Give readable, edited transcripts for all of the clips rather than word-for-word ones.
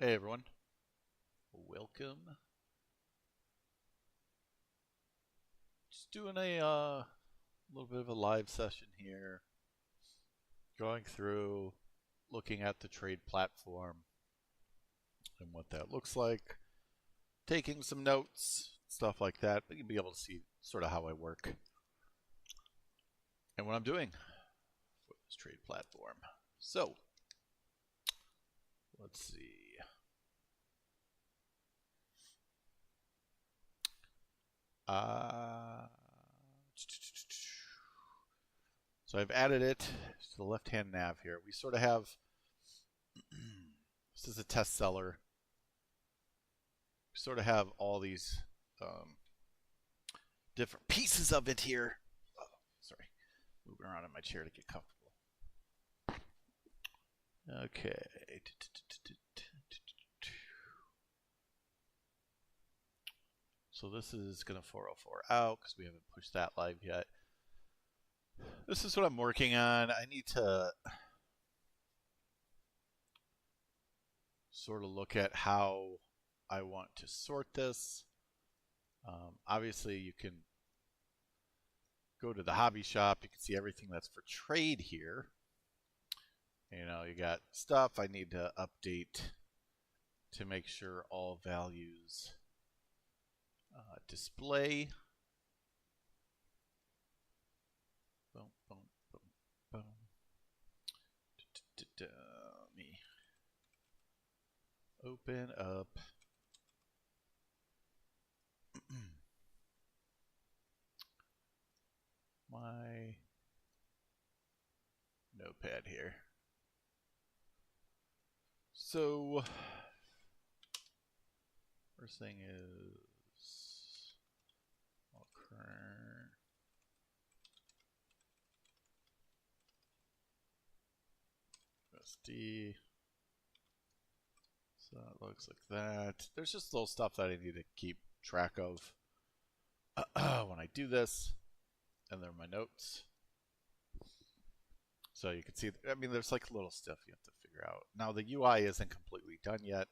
Hey everyone, welcome. Just doing a little bit of a live session here, going through, looking at the trade platform and what that looks like, taking some notes, stuff like that, but you'll be able to see sort of how I work and what I'm doing for this trade platform. So, let's see. So I've added it to the left-hand nav here. We sort of have, this is a test seller. We sort of have all these different pieces of it here. Oh, sorry, moving around in my chair to get comfortable. Okay. So this is going to 404 out because we haven't pushed that live yet. This is what I'm working on. I need to sort of look at how I want to sort this. Obviously, you can go to the hobby shop. You can see everything that's for trade here. You know, you got stuff I need to update to make sure all values display. Boom, boom, boom, boom. Let me open up my notepad here. So, first thing is all current. BST. So it looks like that. There's just little stuff that I need to keep track of when I do this. And there are my notes. So you can see, I mean, there's like little stuff you have to figure out. Now the UI isn't completely done yet.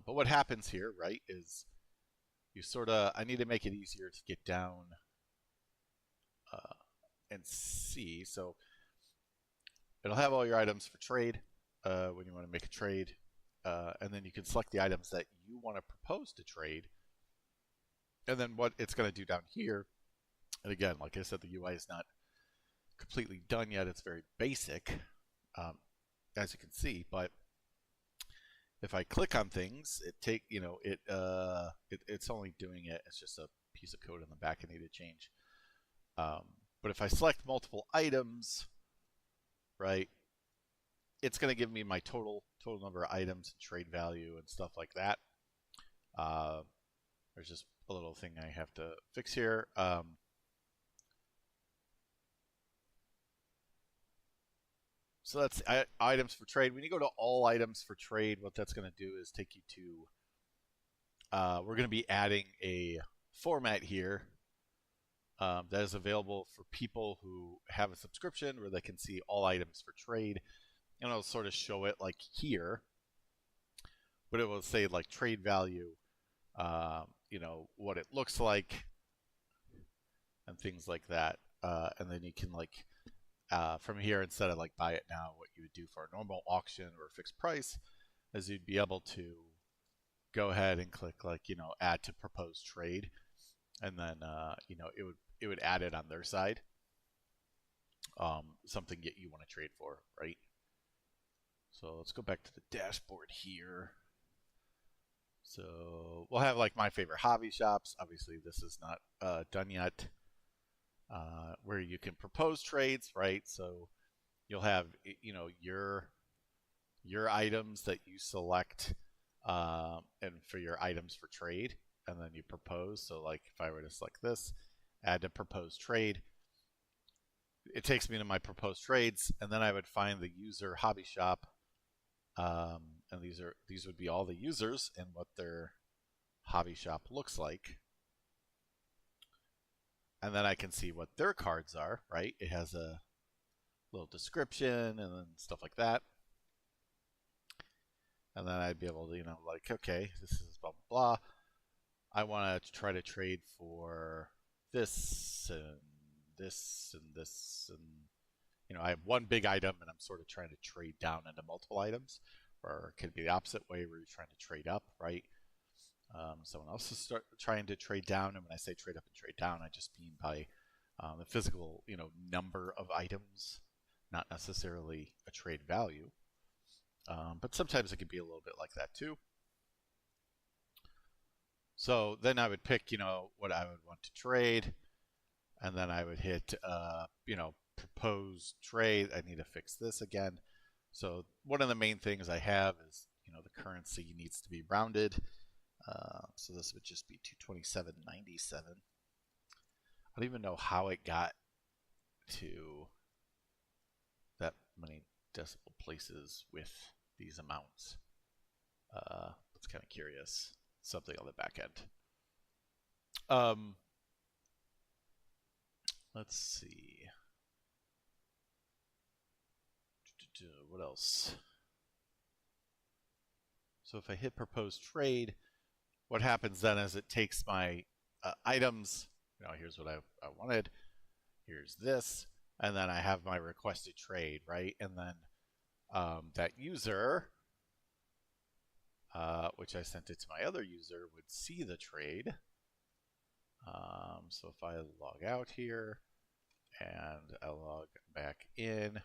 But what happens here, right, is you sort of, I need to make it easier to get down and see. So it'll have all your items for trade when you want to make a trade. And then you can select the items that you want to propose to trade. And then what it's going to do down here, and again, like I said, the UI is not completely done yet. It's very basic, as you can see. But if I click on things, it's only doing it. It's just a piece of code in the back I need to change. But if I select multiple items, right, it's going to give me my total number of items and trade value and stuff like that. There's just a little thing I have to fix here. So that's items for trade. When you go to all items for trade, what that's going to do is take you to, we're going to be adding a format here that is available for people who have a subscription where they can see all items for trade. And it'll sort of show it like here, but it will say like trade value, what it looks like and things like that. And then you can like, from here, instead of like buy it now, what you would do for a normal auction or a fixed price is you'd be able to go ahead and click like, add to proposed trade. And then, it would add it on their side. Something that you want to trade for, right? So let's go back to the dashboard here. So we'll have like my favorite hobby shops. Obviously, this is not done yet. Where you can propose trades, right? So you'll have, your items that you select, and for your items for trade, and then you propose. So like if I were to select this, add to proposed trade, it takes me to my proposed trades, and then I would find the user hobby shop. And these would be all the users and what their hobby shop looks like. And then I can see what their cards are, right? It has a little description and then stuff like that. and then I'd be able to, like, okay, this is blah blah blah. I want to try to trade for this and this and this, and I have one big item, and I'm sort of trying to trade down into multiple items, or it could be the opposite way where you're trying to trade up, right? Someone else is trying to trade down, and when I say trade up and trade down, I just mean by the physical, number of items, not necessarily a trade value. But sometimes it could be a little bit like that too. So then I would pick, what I would want to trade, and then I would hit, propose trade. I need to fix this again. So one of the main things I have is, the currency needs to be rounded. So this would just be 227.97. I don't even know how it got to that many decimal places with these amounts. That's kind of curious. Something on the back end. Let's see. What else? So if I hit propose trade, what happens then is it takes my items. Here's what I wanted. Here's this, and then I have my requested trade, right? And then that user, which I sent it to my other user, would see the trade. So if I log out here and I log back in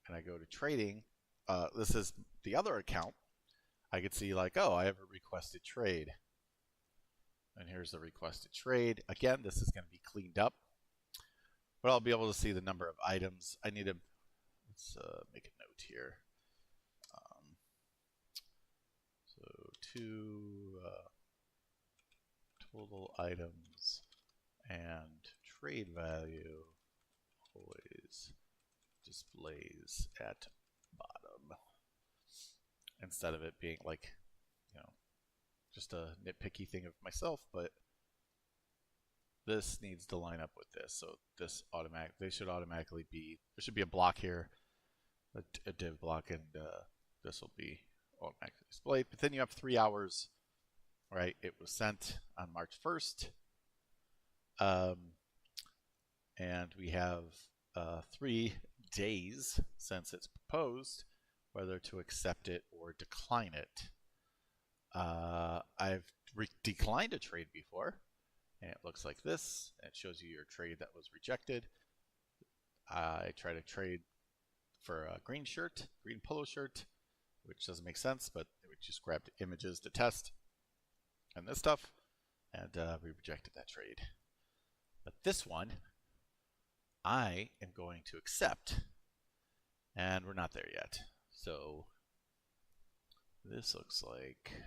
and I go to trading, this is the other account. I could see like, oh, I have a requested trade. And here's the requested trade. Again, this is going to be cleaned up, but I'll be able to see the number of items. I need to, let's make a note here. So 2 total items and trade value always displays at bottom, instead of it being like, just a nitpicky thing of myself, but this needs to line up with this. So this they should automatically be, there should be a block here, a div block, and this will be automatically displayed. But then you have 3 hours, right? It was sent on March 1st. And we have 3 days since it's proposed, whether to accept it or decline it. I've declined a trade before, and it looks like this. It shows you your trade that was rejected. I try to trade for a green polo shirt, which doesn't make sense, but we just grabbed images to test and this stuff, and we rejected that trade. But this one, I am going to accept, and we're not there yet. So this looks like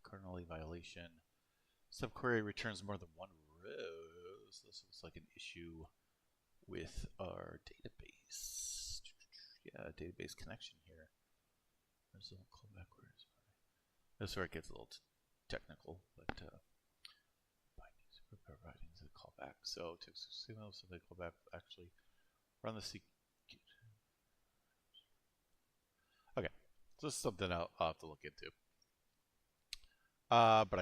kernel violation. Subquery returns more than 1 row. So this looks like an issue with our database. Yeah, database connection here. There's a callback. This is where it gets a little technical, but bindings, bindings and callback. So to signal, so they call back actually run the sequence. Okay, so this is something I'll have to look into. But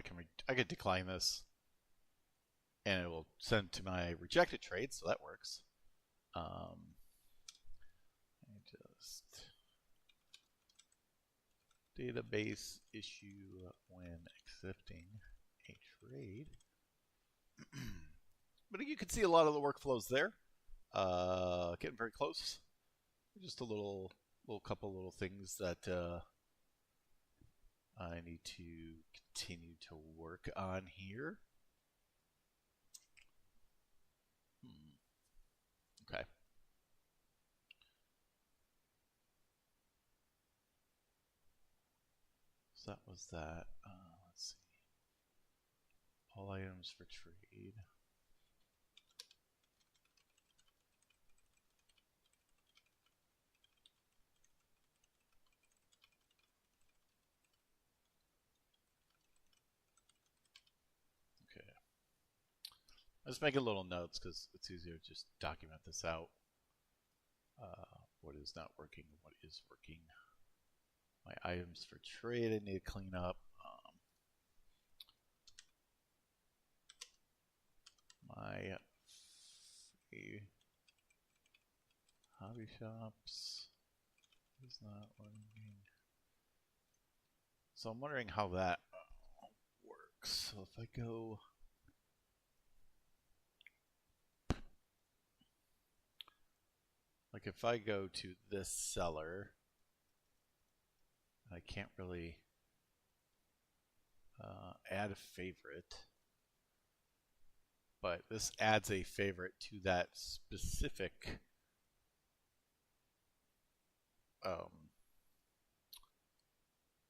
I could decline this, and it will send to my rejected trade, so that works. Just database issue when accepting a trade. But you can see a lot of the workflows there. Getting very close. Just a couple little things that I need to continue to work on here. Okay. So that was that. Let's see. All items for trade. Let's make a little notes because it's easier to just document this out. What is not working and what is working. My items for trade I need to clean up. My hobby shops is not letting. So I'm wondering how that works. So if I go, like if I go to this seller, I can't really add a favorite, but this adds a favorite to um,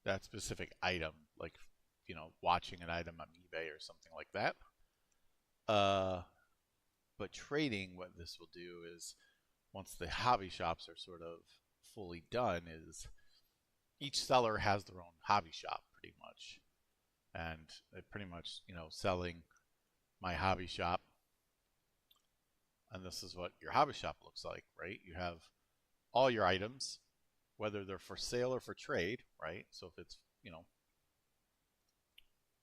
that specific item, like watching an item on eBay or something like that. But trading, what this will do is once the hobby shops are sort of fully done, is each seller has their own hobby shop pretty much, and pretty much selling my hobby shop. And this is what your hobby shop looks like, right? You have all your items, whether they're for sale or for trade, right? So if it's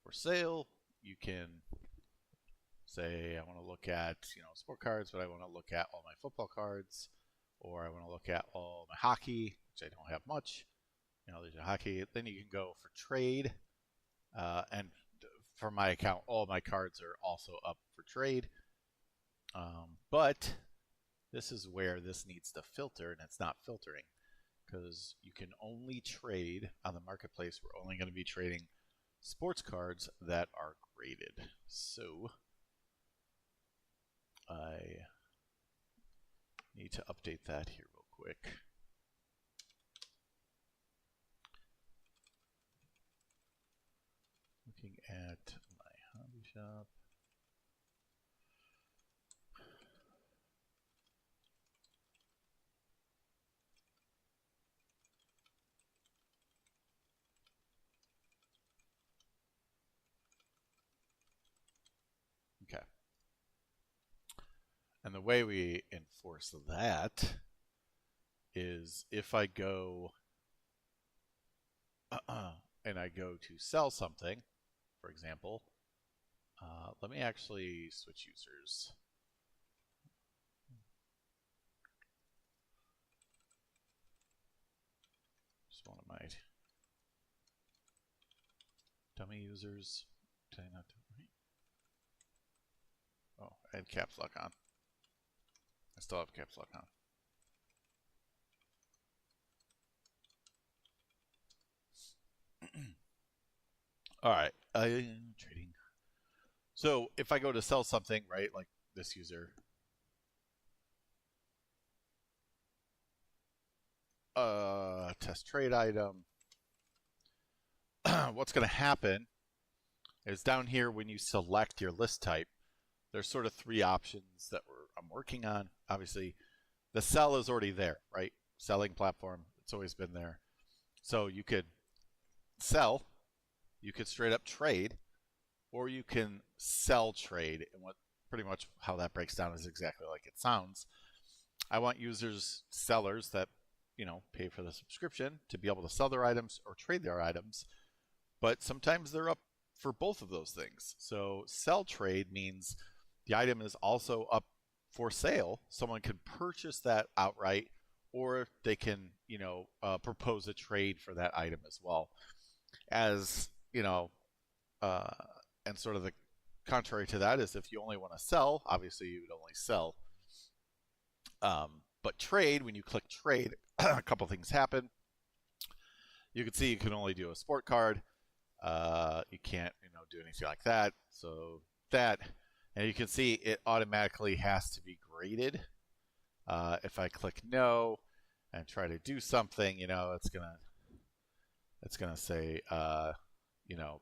for sale, you can say I want to look at sport cards, but I want to look at all my football cards, or I want to look at all my hockey, which I don't have much. There's your hockey. Then you can go for trade, and for my account, all my cards are also up for trade. But this is where this needs to filter, and it's not filtering because you can only trade on the marketplace. We're only going to be trading sports cards that are graded. So I need to update that here real quick. Looking at my hobby shop. Okay. And the way we enforce that is if I go and I go to sell something, for example, let me actually switch users. Just one of my dummy users. Did I not do it right? Oh, I had caps lock on. I still have caps lock on. All right, trading. So if I go to sell something, right, like this user, test trade item, what's going to happen is down here when you select your list type, there's sort of three options that I'm working on. Obviously, the sell is already there, right? Selling platform, it's always been there. So you could sell, you could straight up trade, or you can sell trade. And what pretty much how that breaks down is exactly like it sounds. I want users, sellers that pay for the subscription to be able to sell their items or trade their items, but sometimes they're up for both of those things. So sell trade means the item is also up for sale. Someone can purchase that outright, or they can propose a trade for that item as well. As and sort of the contrary to that is if you only want to sell, obviously you would only sell. But trade, when you click trade, a couple things happen. You can see you can only do a sport card. You can't do anything like that. So that, and you can see it automatically has to be graded. If I click no and try to do something, it's gonna say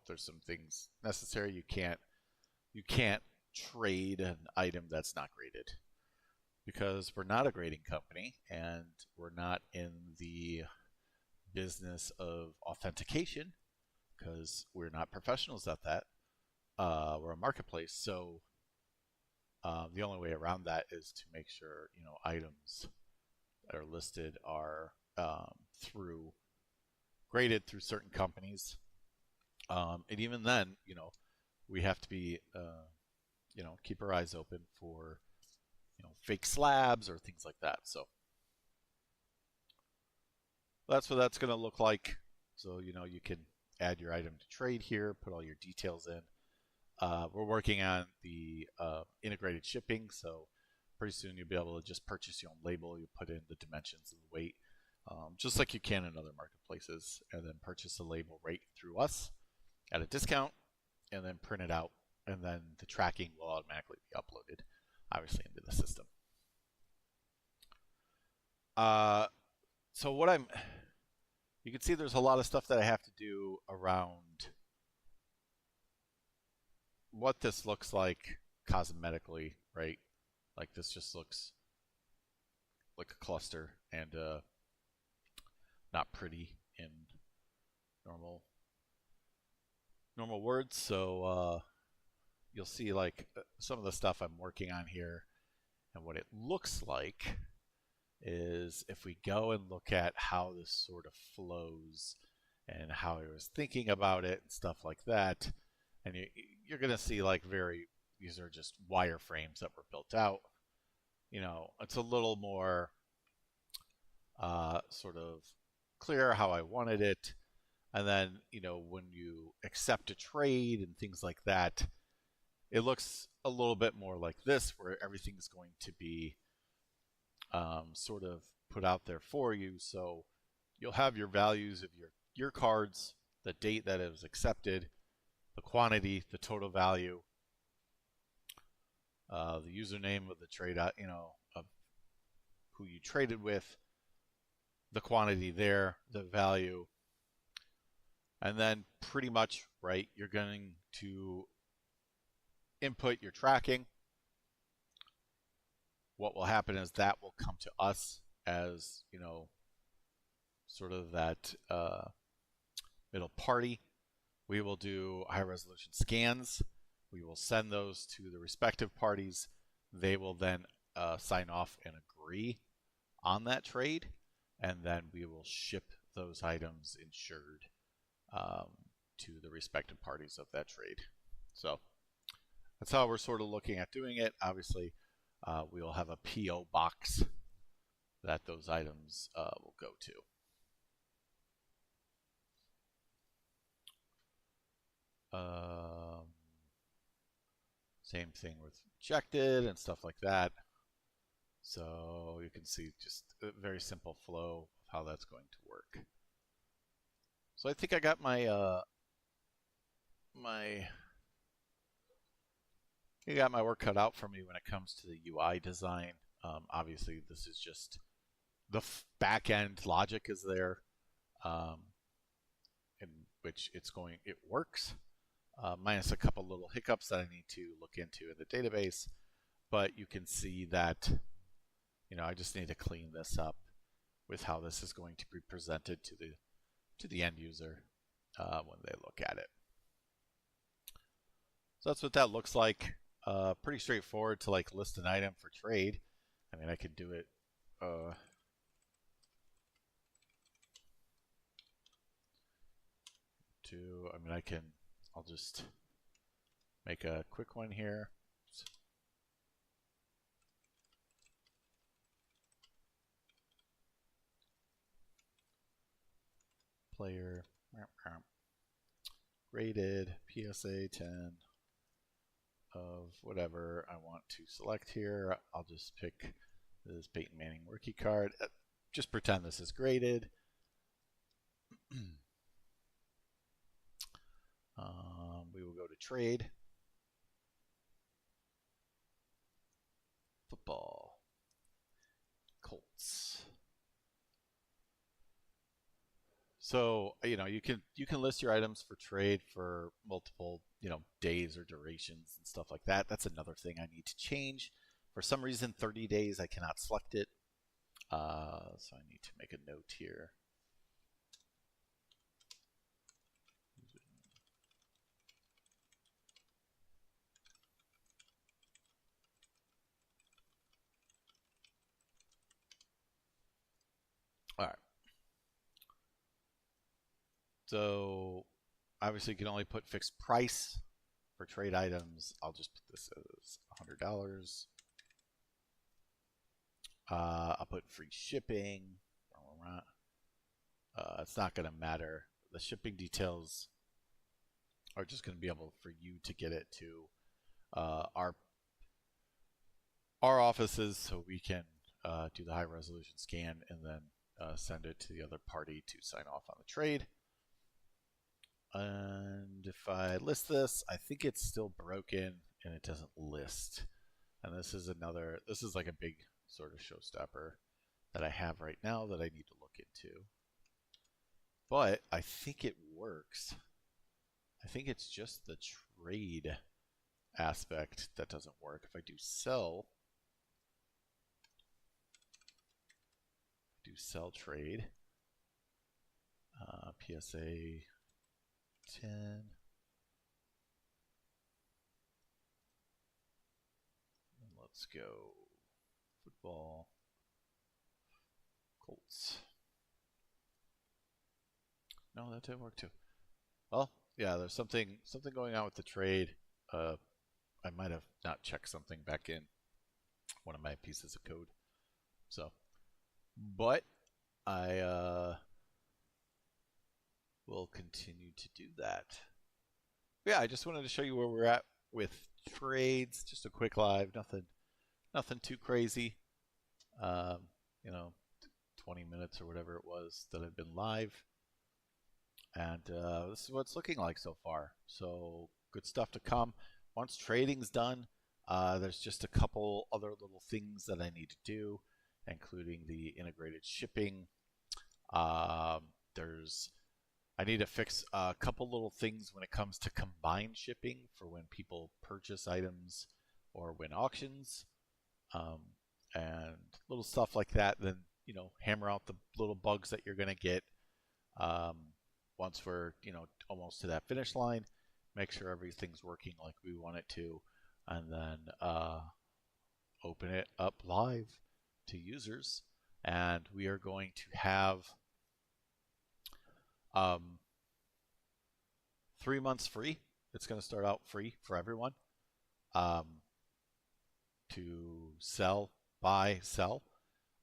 there's some things necessary. You can't trade an item that's not graded because we're not a grading company and we're not in the business of authentication because we're not professionals at that. We're a marketplace, so the only way around that is to make sure items that are listed are through graded through certain companies. And even then, we have to be, keep our eyes open for, fake slabs or things like that. So that's what that's going to look like. So, you can add your item to trade here, put all your details in. We're working on the integrated shipping, so pretty soon you'll be able to just purchase your own label. You put in the dimensions and the weight, just like you can in other marketplaces, and then purchase a label right through us at a discount, and then print it out, and then the tracking will automatically be uploaded, obviously, into the system. So you can see there's a lot of stuff that I have to do around what this looks like cosmetically, right? Like this just looks like a cluster and not pretty in normal words. So you'll see like some of the stuff I'm working on here, and what it looks like is if we go and look at how this sort of flows and how I was thinking about it and stuff like that, and you're going to see like these are just wireframes that were built out. It's a little more sort of clear how I wanted it. And then, when you accept a trade and things like that, it looks a little bit more like this, where everything's going to be sort of put out there for you. So you'll have your values of your cards, the date that it was accepted, the quantity, the total value, the username of the trade, of who you traded with, the quantity there, the value, and then pretty much, right, you're going to input your tracking. What will happen is that will come to us as, sort of that middle party. We will do high resolution scans. We will send those to the respective parties. They will then sign off and agree on that trade, and then we will ship those items insured to the respective parties of that trade. So that's how we're sort of looking at doing it. Obviously, we will have a PO box that those items will go to. Same thing with rejected and stuff like that. So you can see just a very simple flow of how that's going to work. So I think I got my work cut out for me when it comes to the UI design. Obviously, this is just the back end logic is there, in which it works, minus a couple little hiccups that I need to look into in the database. But you can see that, I just need to clean this up with how this is going to be presented to the end user when they look at it. So that's what that looks like. Pretty straightforward to like list an item for trade. I mean, I could do it. I'll just make a quick one here. Player graded PSA 10 of whatever I want to select here. I'll just pick this Peyton Manning rookie card. Just pretend this is graded. We will go to trade. Football. Colts. So, you can list your items for trade for multiple, days or durations and stuff like that. That's another thing I need to change. For some reason, 30 days, I cannot select it. So I need to make a note here. All right. So obviously you can only put fixed price for trade items. I'll just put this as $100. I'll put free shipping. It's not going to matter. The shipping details are just going to be able for you to get it to our offices, so we can do the high resolution scan and then send it to the other party to sign off on the trade. And if I list this, I think it's still broken and it doesn't list. And this is like a big sort of showstopper that I have right now that I need to look into. But I think it works. I think it's just the trade aspect that doesn't work. If I do sell trade, PSA 10. And let's go football Colts. No, that didn't work too. Well, yeah, there's something going on with the trade. I might have not checked something back in one of my pieces of code. So, but I will continue to do that. Yeah, I just wanted to show you where we're at with trades. Just a quick live, nothing too crazy. 20 minutes or whatever it was that I've been live. And this is what it's looking like so far. So good stuff to come. Once trading's done, there's just a couple other little things that I need to do, including the integrated shipping. I need to fix a couple little things when it comes to combined shipping for when people purchase items or win auctions, and little stuff like that. Then hammer out the little bugs that you're gonna get once we're almost to that finish line. Make sure everything's working like we want it to, and then open it up live to users. And we are going to have 3 months free. It's going to start out free for everyone to buy, sell.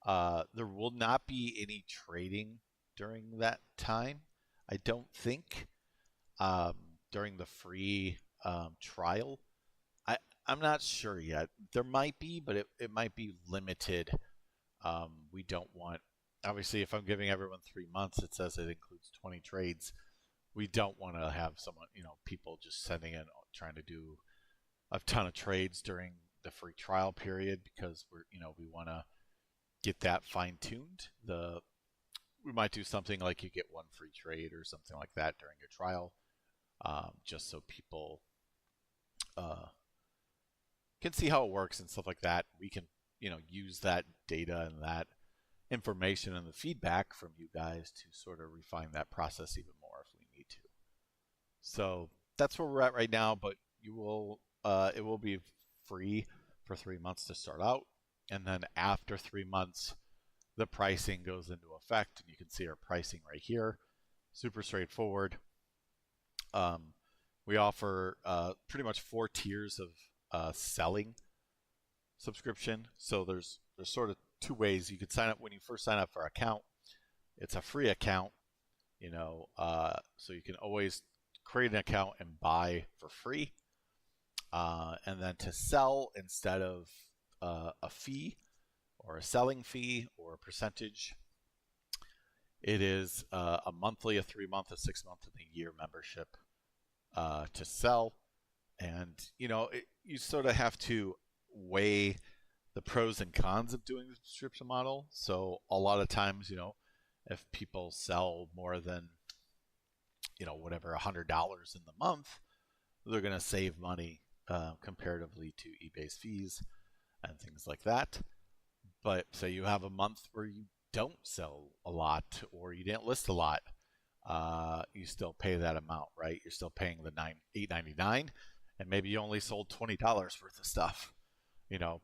There will not be any trading during that time, I don't think, during the free trial. I'm not sure yet. There might be, but it might be limited. We don't want, obviously, if I'm giving everyone 3 months, it says it includes 20 trades. We don't want to have people just sending in, trying to do a ton of trades during the free trial period, because we want to get that fine tuned. We might do something like you get one free trade or something like that during your trial, just so people can see how it works and stuff like that. We can use that data and that information and the feedback from you guys to sort of refine that process even more if we need to. So that's where we're at right now, but it will be free for 3 months to start out, and then after 3 months the pricing goes into effect, and you can see our pricing right here. Super straightforward. We offer pretty much 4 tiers of selling subscription. So there's sort of 2 ways you could sign up. When you first sign up for our account, it's a free account, so you can always create an account and buy for free. And then to sell, instead of a fee or a selling fee or a percentage, it is a monthly, a 3-month, a 6-month, and a year membership to sell. And you sort of have to weigh the pros and cons of doing the subscription model. So a lot of times, if people sell more than whatever $100 in the month, they're going to save money comparatively to eBay's fees and things like that. But say you have a month where you don't sell a lot or you didn't list a lot, you still pay that amount, right? You're still paying the $8.99, and maybe you only sold $20 worth of stuff,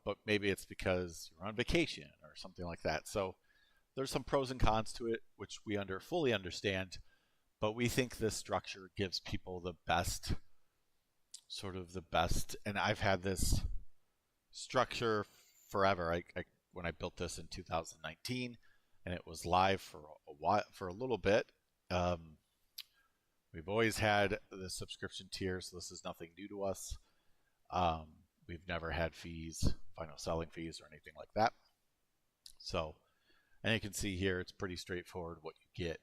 but maybe it's because you're on vacation or something like that. So there's some pros and cons to it, which we fully understand. But we think this structure gives people the best, sort of the best. And I've had this structure forever. When I built this in 2019, and it was live for a while, for a little bit. We've always had the subscription tier, so this is nothing new to us. Um, we've never had fees, final selling fees, or anything like that. So, and you can see here, it's pretty straightforward what you get,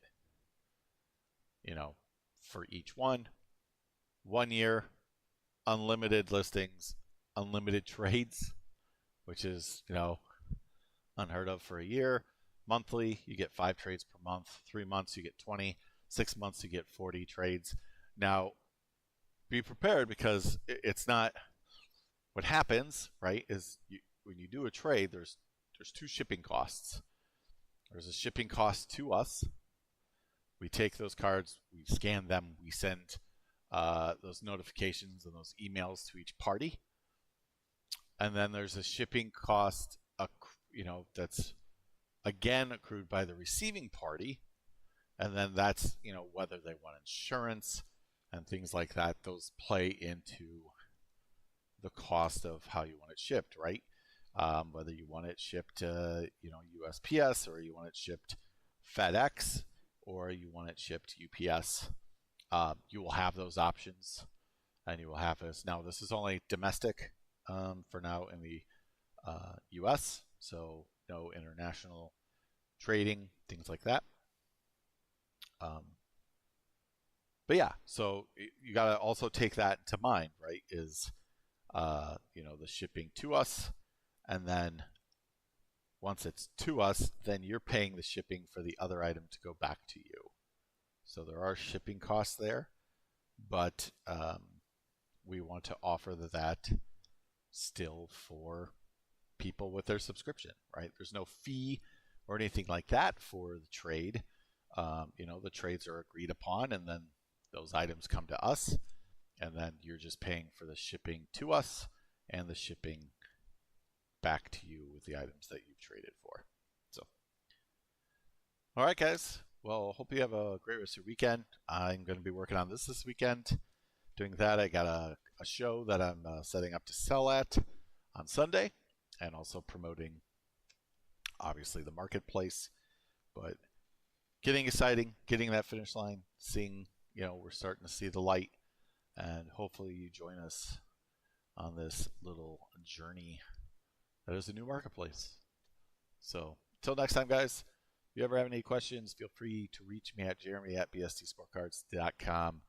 for each one. 1 year, unlimited listings, unlimited trades, which is, unheard of for a year. Monthly, you get 5 trades per month. 3 months, you get 20. 6 months, you get 40 trades. Now, be prepared, because it's not what happens, right, is when you do a trade, there's 2 shipping costs. There's a shipping cost to us. We take those cards, we scan them, we send those notifications and those emails to each party. And then there's a shipping cost, that's again accrued by the receiving party. And then that's, whether they want insurance and things like that, those play into the cost of how you want it shipped, right? Whether you want it shipped to, USPS, or you want it shipped FedEx, or you want it shipped UPS. You will have those options, and you will have this. Now, this is only domestic for now in the US, so no international trading, things like that. But yeah, so you got to also take that into mind, right? Is the shipping to us, and then once it's to us, then you're paying the shipping for the other item to go back to you. So there are shipping costs there, but we want to offer that still for people with their subscription, right? There's no fee or anything like that for the trade. The trades are agreed upon, and then those items come to us, and then you're just paying for the shipping to us and the shipping back to you with the items that you've traded for. So, all right, guys. Well, hope you have a great rest of your weekend. I'm going to be working on this weekend. Doing that, I got a show that I'm setting up to sell at on Sunday, and also promoting, obviously, the marketplace. But getting exciting, getting that finish line, seeing, we're starting to see the light, and hopefully you join us on this little journey that is a new marketplace. So until next time, guys, if you ever have any questions, feel free to reach me at jeremy@bstsportcards.com,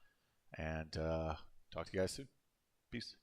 and talk to you guys soon. Peace.